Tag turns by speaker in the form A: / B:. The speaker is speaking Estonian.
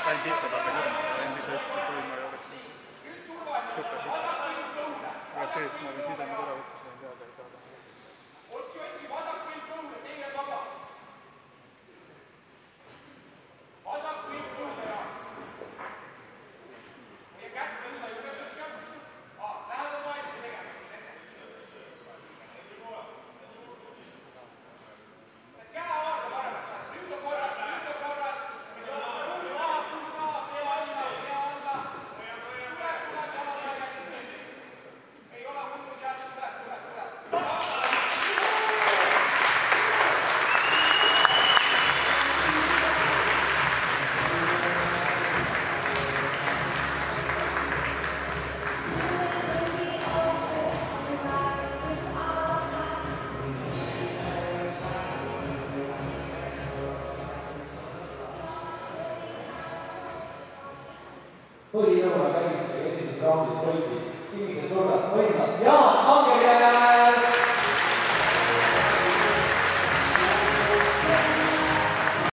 A: sain pihta talle küll, endise ütles, et võima ei oleks super. Aga tööd, ma olin südame korra võtta, sain teada, et taada.
B: Otsi vasak kõik põhude, teine vaba. Vasak kõik põhude, Jaan. Meie kätt põhuda juurde, lähed oma hästi tegema. Käe haarda paremaks, nüüd on korras.
C: Põhinõuna välistusega esimeses raundis võitis sinises nurgas võimas Jaan Angerjärv!